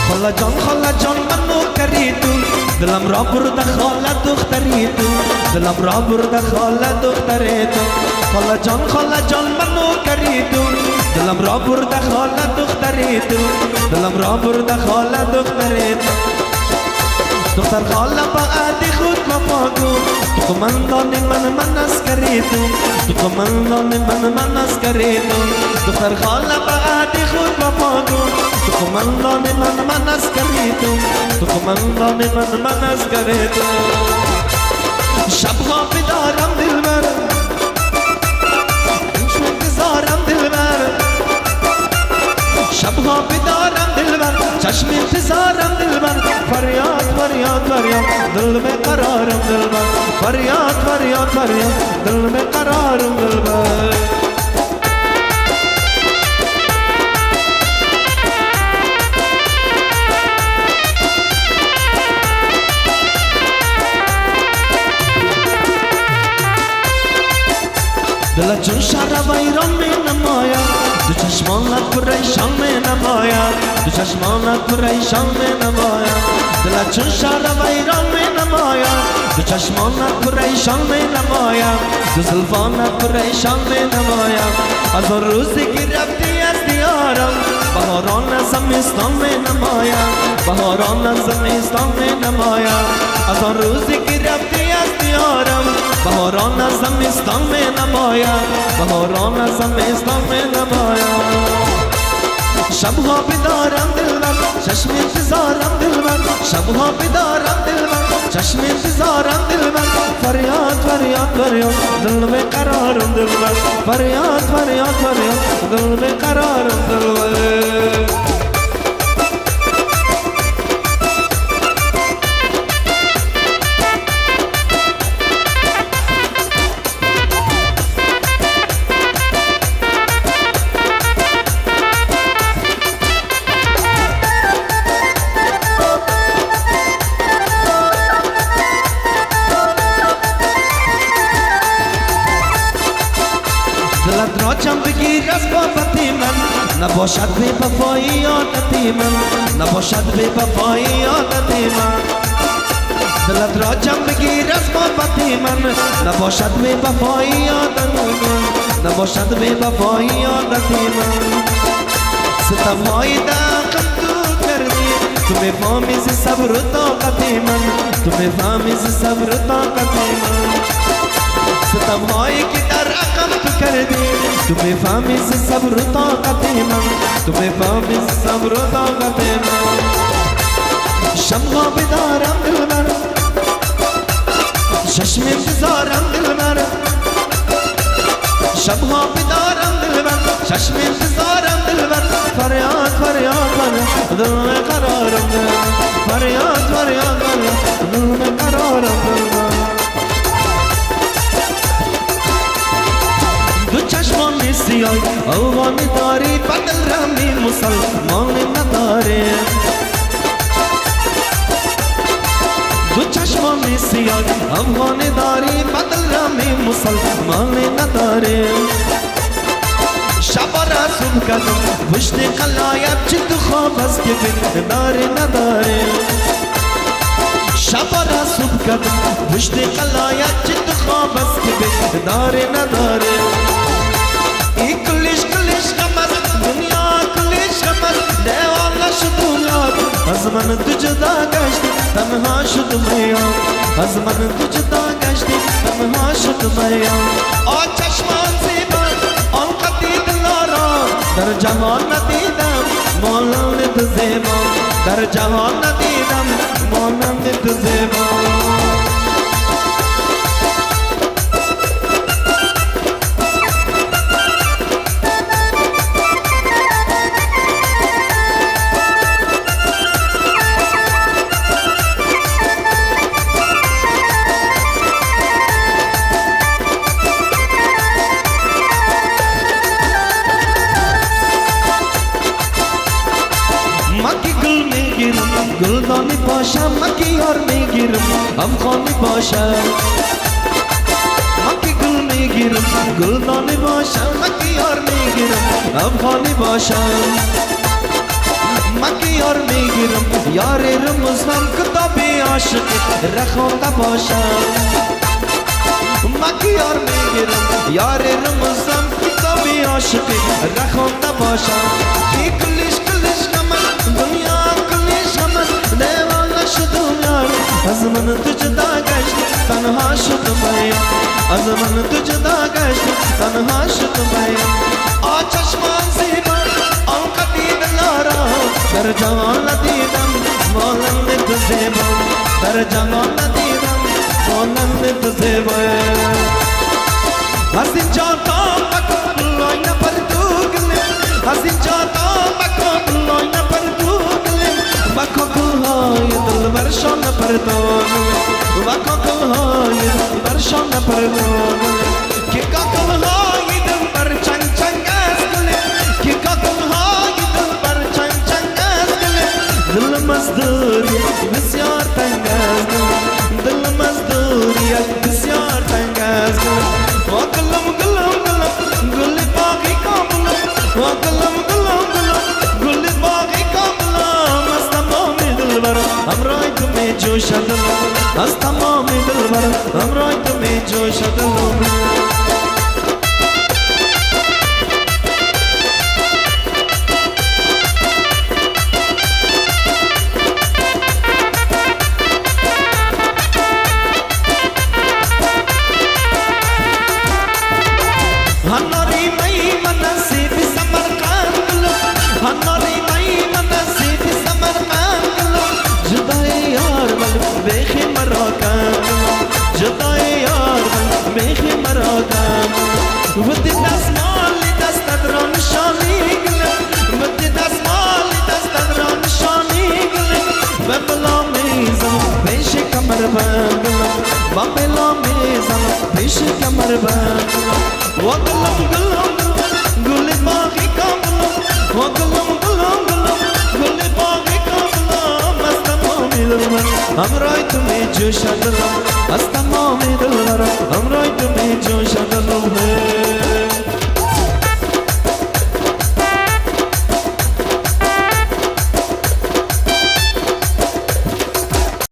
خاله جان منو کری تو دلم را برده خاله دختری تو دلم را برده خاله دختری تو خاله جان منو کری تو دلم را برده خاله دختری تو دلم را برده خاله دختری تو دختر خاله با عادی خود وفاگو تو قمندان من اسکری تو قمندان من اسکری تو دختر خاله با عادی خود وفاگو تو قمندان من اسکری تو قمندان من اسکری تو شبها بیدارم دلبر انتظارم دلبر شبها بیدارم دلبر چشم انتظارم دلبر فریاد فریاد فریاد دل میں قرارم دلبر فریاد فریاد فریاد دل میں قرارم دلبر دل چون شراب ایران میں نمایا تو چشمانت پریشان میں نمایا تو چشمانت پریشان میں نمایا دل چون شراب ایران میں نمایا تو چشمانت پریشان میں نمایا تو زلفانت پریشان میں نمایا از آن روزی که رفتی از دیارم بهاران زمستان میں نمایا بهاران زمستان میں نمایا از آن روزی که رفتی از دیارم بهاران زمستان میں نمایا بهاران زمستان میں نمایا شبها بیدارم دلبر چشم انتظارم دلبر شبها بیدارم دلبر چشم انتظارم دلبر فریاد فریاد فریاد دل میں قرارم دلبر فریاد فریاد فریاد دل میں قرارم دلبر دلت را چم بگیر از بابتی من نباشد بی وفایی عادتی من نباشد بی وفایی عادتی من دلت را چم بگیر از بابتی من نباشد بی وفایی عادتی من نباشد بی وفایی عادتی من ستمهای داغم دور کردی تو میفهمی ز صبر و طاقتی من تو میفهمی ز صبر و طاقتی من ستمهایی که در رقم تو کردی تو میفهمی ز صبر و طاقتی من تو میفهمی ز صبر و طاقتی من شبها بیدارم دلبر چشم انتظارم دلبر شبها بیدارم دلبر چشم انتظارم دلبر فریاد فریاد فریاد دل میں قرارم دلبر فریاد فریاد فریاد دل میں قرارم دلبر دو چشمان سیاه افغان داری بدل رمی مسلمان نداره دو چشمان سیاه افغان داری بدل رمی مسلمان نداره شب را صبح کردم پشت قلایب چه تو خواب است که بیدار نداره شب را صبح کردم پشت قلایب چه تو خواب است که بیدار نداره ای کلش کلش غمت دنیا کلش غمت دیوانه شد یاد از من تو جدا گشتی تنها شد میام از من تو جدا گشتی تنها شد میام آ چشمان زیبا آنقدر دلارا در جهان ندیدم مانند تو زیبا در جهان ندیدم مانند تو زیبا گلدانی باشم مکی یار میگیرم افغانی باشم مکی گل میگیرم گلدانی باشم مکی یار میگیرم افغانی باشم مکی یار میگیرم یاری رمزم کتابی عاشق رخونده باشم مکی یار میگیرم یاری رمزم کتابی عاشق رخونده باشم ای کلیش کلیش کمن دنیا کلیش کمن دیوانه شدم یار از من تو جدا گشت تنها شدم از من تو جدا گشت تنها شدم آ چشمان زیبا آنکا دید لارا در جهان ندیدم مانند تو زیبا در جهان ندیدم مانند تو زیبا از اینجا تا مکو لای نپر تو گلیم از اینجا تا مکو لای نپر تو گلیم مکو کلهای دل برشان نپر تو گلیم مکو کلهای دل برشان نپر تو گلیم که کلهای دل بر چنگ چنگ از گلیم که کلهای دل بر چنگ چنگ از گلیم دل مزدوری بسیار تنگ از گلیم دل مزدوری بسیار تنگ از گلیم گلم گلم گلم گل باغی کاملم گلم گلم گلم گل باغی کاملم از تمام دل برم همراه تو می جوش دلم از تمام دل برم همراه تو می جوش دلم هناری مای مناسب سمرقند هناری مای مناسب سمرقند جدای یار من بیخی مراکند جدای یار من بیخی مراکند ودی دست مالی دست دران شانی گلم ودی دست مالی دست دران شانی گلم ببلا میزم پیش کمر بندم ببلا میزم پیش کمر بندم وگلم گلم گل باغی کاملم وگلم گلم گلم گل باغی کاملم از تمام دلم همراه تو می جوش دلم از تمام دلم همراه تو می جوش دلم